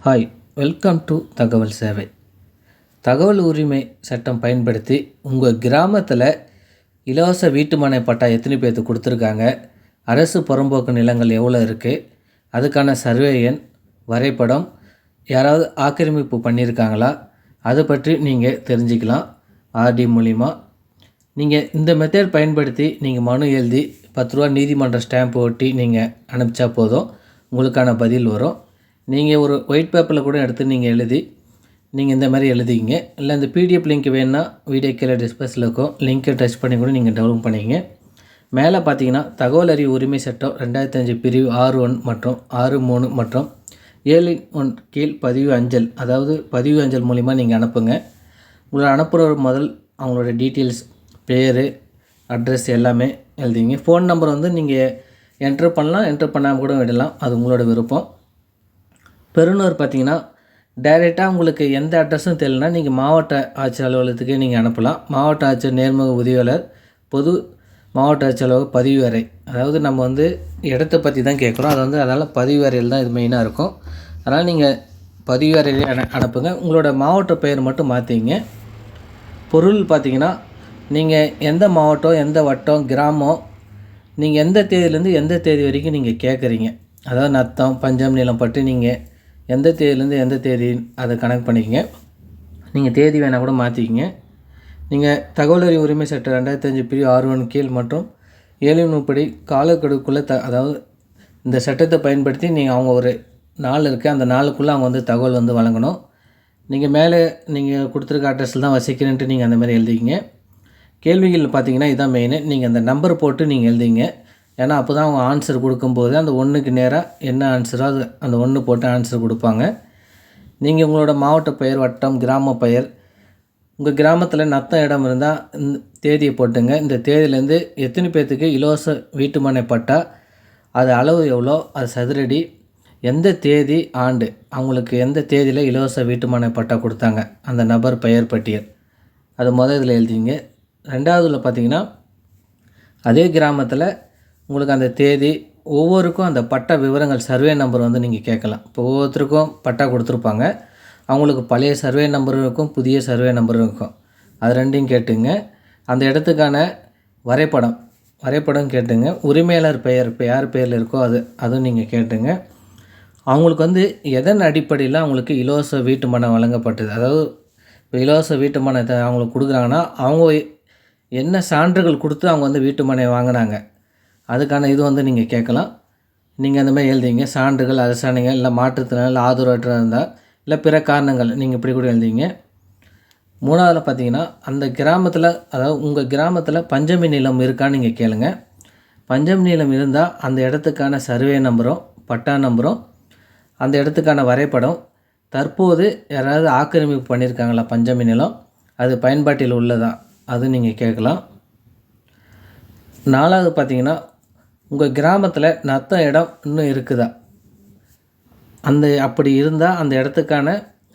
Hi, welcome to தகவல் சேவை. தகவல் உரிமை சட்டம் பயன்படுத்தி உங்கள் கிராமத்தில் இலவச வீட்டுமனை பட்டா எத்தனை பேர்த்துக்கு கொடுத்துருக்காங்க, அரசு புறம்போக்கு நிலங்கள் எவ்வளோ இருக்குது, அதுக்கான சர்வே எண், வரைபடம், யாராவது ஆக்கிரமிப்பு பண்ணியிருக்காங்களா, அதை பற்றி நீங்கள் தெரிஞ்சுக்கலாம். ஆர்டி மூலிமா நீங்கள் இந்த மெத்தட் பயன்படுத்தி நீங்கள் மனு எழுதி 10 ரூபா நீதிமன்ற ஸ்டாம்ப் ஒட்டி நீங்கள் அனுப்பிச்சா போதும், உங்களுக்கான பதில் வரும். நீங்கள் ஒரு ஒயிட் பேப்பரில் கூட எடுத்து நீங்கள் எழுதி நீங்கள் இந்த மாதிரி எழுதிங்க. இல்லை இந்த பிடிஎஃப் லிங்க் வேணுன்னா வீடியோ கீழே டிஸ்பிளேஸில் இருக்கும், லிங்க்கை டச் பண்ணி கூட நீங்கள் டவுன்லோட் பண்ணிங்க. மேலே பார்த்தீங்கன்னா தகவல் அறிவு உரிமை சட்டம் 2005 பிரிவு 6(1) மற்றும் 6(3) மற்றும் 7(1) கீழ் பதிவு அஞ்சல், அதாவது பதிவு அஞ்சல் மூலிமா நீங்கள் அனுப்புங்க. உங்களை அனுப்புகிற முதல் அவங்களோட டீட்டெயில்ஸ், பேர், அட்ரஸ் எல்லாமே எழுதிங்க. ஃபோன் நம்பர் வந்து நீங்கள் என்ட்ரு பண்ணலாம், என்ட்ரு பண்ணாமல் கூட விடலாம், அது உங்களோட விருப்பம். பெறுநர் பார்த்தீங்கன்னா டைரெக்டாக உங்களுக்கு எந்த அட்ரஸும் தெரியலனா நீங்கள் மாவட்ட ஆட்சியர் அலுவலகத்துக்கே நீங்கள் அனுப்பலாம். மாவட்ட ஆட்சியர், நேர்முக உதவியாளர், பொது மாவட்ட ஆட்சியர் அலுவலக பதிவு அறை, அதாவது நம்ம வந்து இடத்த பற்றி தான் கேட்குறோம், அது வந்து அதனால் பதிவு அறையில் தான் இது மெயினாக இருக்கும். அதனால் நீங்கள் பதிவு அறையிலே அனுப்புங்க. உங்களோட மாவட்ட பெயர் மட்டும் மாற்றிங்க. பொருள் பார்த்திங்கன்னா நீங்கள் எந்த மாவட்டம், எந்த வட்டம், கிராமம், நீங்கள் எந்த தேதியிலேருந்து எந்த தேதி வரைக்கும் நீங்கள் கேட்குறீங்க, அதாவது நத்தம், பஞ்சம், நிலம் பற்றி நீங்கள் எந்த தேதியிலேருந்து எந்த தேதி அதை கனெக்ட் பண்ணிக்கங்க. நீங்கள் தேதி வேணால் கூட மாற்றிக்கிங்க. நீங்கள் தகவல் அறிவு உரிமை சட்டம் 2005 பிரிவு 6(1) கீழ் மற்றும் 7(1) படி காலக்கெடுக்குள்ளே அதாவது இந்த சட்டத்தை பயன்படுத்தி நீங்கள் அவங்க ஒரு நாள் இருக்குது, அந்த நாளுக்குள்ளே அவங்க வந்து தகவல் வந்து வழங்கணும். நீங்கள் மேலே நீங்கள் கொடுத்துருக்க அட்ரஸில் தான் வசிக்கிறேன்ட்டு நீங்கள் அந்த மாதிரி எழுதிக்கிங்க. கேள்விகள் பார்த்தீங்கன்னா இதுதான் மெயின். நீங்கள் அந்த நம்பர் போட்டு நீங்கள் எழுதிங்க. ஏன்னா அப்போ தான் அவங்க ஆன்சர் கொடுக்கும்போது அந்த ஒன்றுக்கு நேராக என்ன ஆன்சரோ அது அந்த 1 போட்டு ஆன்சர் கொடுப்பாங்க. நீங்கள் உங்களோட மாவட்ட பெயர், வட்டம், கிராம பெயர், உங்கள் கிராமத்தில் நத்தம் இடம் இருந்தால் இந்த தேதியை போட்டுங்க. இந்த தேதியிலேருந்து எத்தனை பேர்த்துக்கு இலவச வீட்டுமனை பட்டா, அது அளவு எவ்வளோ, அது சதுரடி, எந்த தேதி, ஆண்டு, அவங்களுக்கு எந்த தேதியில் இலவச வீட்டுமனை பட்டா கொடுத்தாங்க, அந்த நபர் பெயர் பட்டியல், அது இதில் எழுதிங்க. ரெண்டாவதுல பார்த்தீங்கன்னா அதே கிராமத்தில் உங்களுக்கு அந்த தேதி, ஒவ்வொருக்கும் அந்த பட்டா விவரங்கள், சர்வே நம்பர் வந்து நீங்கள் கேட்கலாம். இப்போ ஒவ்வொருத்தருக்கும் பட்டா கொடுத்துருப்பாங்க, அவங்களுக்கு பழைய சர்வே நம்பரும் இருக்கும், புதிய சர்வே நம்பரும் இருக்கும், அது ரெண்டையும் கேட்டுங்க. அந்த இடத்துக்கான வரைபடம் கேட்டுங்க. உரிமையாளர் பெயர், இப்போ யார் பெயரில் இருக்கோ அதுவும் நீங்கள் கேட்டுங்க. அவங்களுக்கு வந்து எதன் அடிப்படையில் அவங்களுக்கு இலவச வீட்டுமனை வழங்கப்பட்டது, அதாவது இப்போ இலவச வீட்டுமனை அவங்களுக்கு கொடுக்குறாங்கன்னா அவங்க என்ன சான்றுகள் கொடுத்து அவங்க வந்து வீட்டுமனை வாங்கினாங்க, அதுக்கான இது வந்து நீங்கள் கேட்கலாம். நீங்கள் அந்த மாதிரி எழுதிங்க. சான்றுகள், அரசாணைகள், இல்லை மாற்றுத்திறனாளி, ஆதரவற்ற இருந்தால், இல்லை பிற காரணங்கள், நீங்கள் இப்படி கூட எழுதிங்க. மூணாவதுல பார்த்தீங்கன்னா அந்த கிராமத்தில், அதாவது உங்கள் கிராமத்தில் பஞ்சமி நிலம் இருக்கான்னு நீங்கள் கேளுங்க. பஞ்சமி நிலம் இருந்தால் அந்த இடத்துக்கான சர்வே நம்பரும், பட்டா நம்பரும், அந்த இடத்துக்கான வரைபடம், தற்போது யாராவது ஆக்கிரமிப்பு பண்ணியிருக்காங்களா பஞ்சமி நிலம், அது பயன்பாட்டில் உள்ளதா, அது நீங்கள் கேட்கலாம். நாலாவது பார்த்தீங்கன்னா உங்கள் கிராமத்தில் நத்த இடம் இன்னும் இருக்குதா, அப்படி இருந்தால் அந்த இடத்துக்கான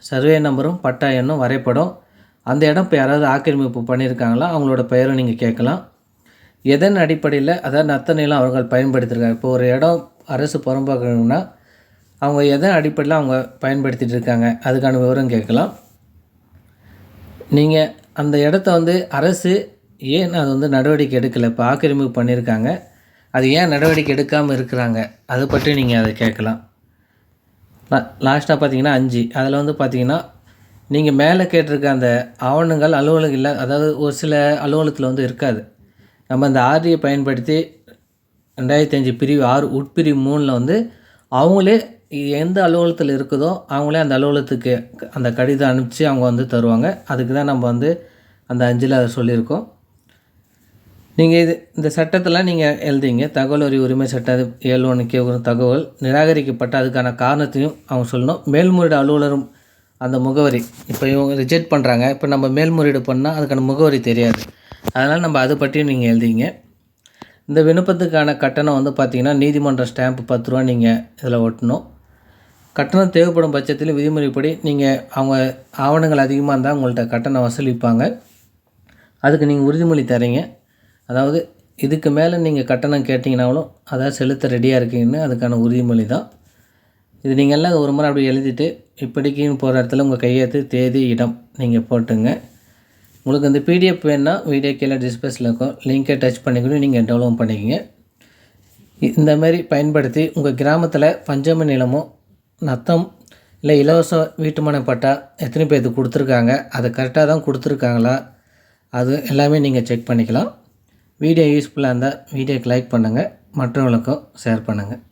சர்வே நம்பரும், பட்டா எண்ணும், வரைபடம், அந்த இடம் இப்போ யாராவது ஆக்கிரமிப்பு பண்ணியிருக்காங்களா, அவங்களோட பெயரும் நீங்கள் கேட்கலாம். எதன் அடிப்படையில், அதாவது நத்த நிலம் அவர்கள் பயன்படுத்தியிருக்காங்க, இப்போ ஒரு இடம் அரசு புறம்போக்குன்னா அவங்க எதன் அடிப்படையில் அவங்க பயன்படுத்திகிட்டு இருக்காங்க, அதுக்கான விவரம் கேட்கலாம். நீங்கள் அந்த இடத்த வந்து அரசு ஏன் அது வந்து நடவடிக்கை எடுக்கலை, இப்போ ஆக்கிரமிப்பு பண்ணியிருக்காங்க, அது ஏன் நடவடிக்கை எடுக்காமல் இருக்கிறாங்க, அதை பற்றி நீங்கள் அதை கேட்கலாம். லாஸ்ட்டாக பார்த்தீங்கன்னா 5, அதில் வந்து பார்த்தீங்கன்னா நீங்கள் மேலே கேட்டிருக்க அந்த ஆவணங்கள் அலுவலகம் இல்லை, அதாவது ஒரு சில அலுவலகத்தில் வந்து இருக்காது. நம்ம இந்த ஆர்டியை பயன்படுத்தி 2005 பிரிவு 6 உட்பிரிவு 3 வந்து அவங்களே எந்த அலுவலகத்தில் இருக்குதோ அவங்களே அந்த அலுவலகத்துக்கு அந்த கடிதம் அனுப்பிச்சு அவங்க வந்து தருவாங்க. அதுக்கு தான் நம்ம வந்து அந்த 5ல் அதை சொல்லியிருக்கோம். நீங்கள் இந்த சட்டத்தில் நீங்கள் எழுதிங்க. தகவல் அறிவு உரிமை சட்டம் 7(1) ஒரு தகவல் நிராகரிக்கப்பட்ட அதுக்கான காரணத்தையும் அவங்க சொல்லணும். மேல்முறையீடு அலுவலரும் அந்த முகவரி, இப்போ இவங்க ரிஜெக்ட் பண்ணுறாங்க, இப்போ நம்ம மேல்முறையீடு பண்ணால் அதுக்கான முகவரி தெரியாது, அதனால் நம்ம அதை பற்றியும் நீங்கள் எழுதிங்க. இந்த விண்ணப்பத்துக்கான கட்டணம் வந்து பார்த்திங்கன்னா நீதிமன்ற ஸ்டாம்ப் 10 ரூபா நீங்கள் இதில் ஒட்டணும். கட்டணம் தேவைப்படும் பட்சத்தில் விதிமுறைப்படி நீங்கள் அவங்க ஆவணங்கள் அதிகமாக இருந்தால் உங்கள்கிட்ட கட்டணம் வசூலிப்பாங்க. அதுக்கு நீங்கள் உறுதிமொழி தரீங்க. அதாவது இதுக்கு மேலே நீங்கள் கட்டணம் கேட்டிங்கனாலும் அதாவது செலுத்த ரெடியாக இருக்கீங்கன்னு அதுக்கான உறுதிமொழி தான். இது நீங்கள் எல்லாம் ஒரு முறை அப்படி எழுதிட்டு இப்படிக்குன்னு போகிற இடத்துல உங்கள் கையெழுத்து, தேதி, இடம் நீங்கள் போட்டுங்க. உங்களுக்கு இந்த பிடிஎஃப் வேணுன்னா வீடியோ கீழே டிஸ்பிளேஸில் இருக்கும், லிங்கை டச் பண்ணிக்கூட நீங்கள் டவுன்லோட் பண்ணிக்கோங்க. இந்த மாதிரி பயன்படுத்தி உங்கள் கிராமத்தில் பஞ்சமி நிலமோ நத்தம் இல்லை இலவச வீட்டுமனை பட்டா எத்தனை பேருக்கு கொடுத்துருக்காங்க, அதை கரெக்டாக தான் கொடுத்துருக்காங்களா, அது எல்லாமே நீங்கள் செக் பண்ணிக்கலாம். வீடியோ யூஸ்ஃபுல்லாக இருந்தால் வீடியோக்கு லைக் பண்ணுங்கள், மற்றவங்களுக்கும் ஷேர் பண்ணுங்கள்.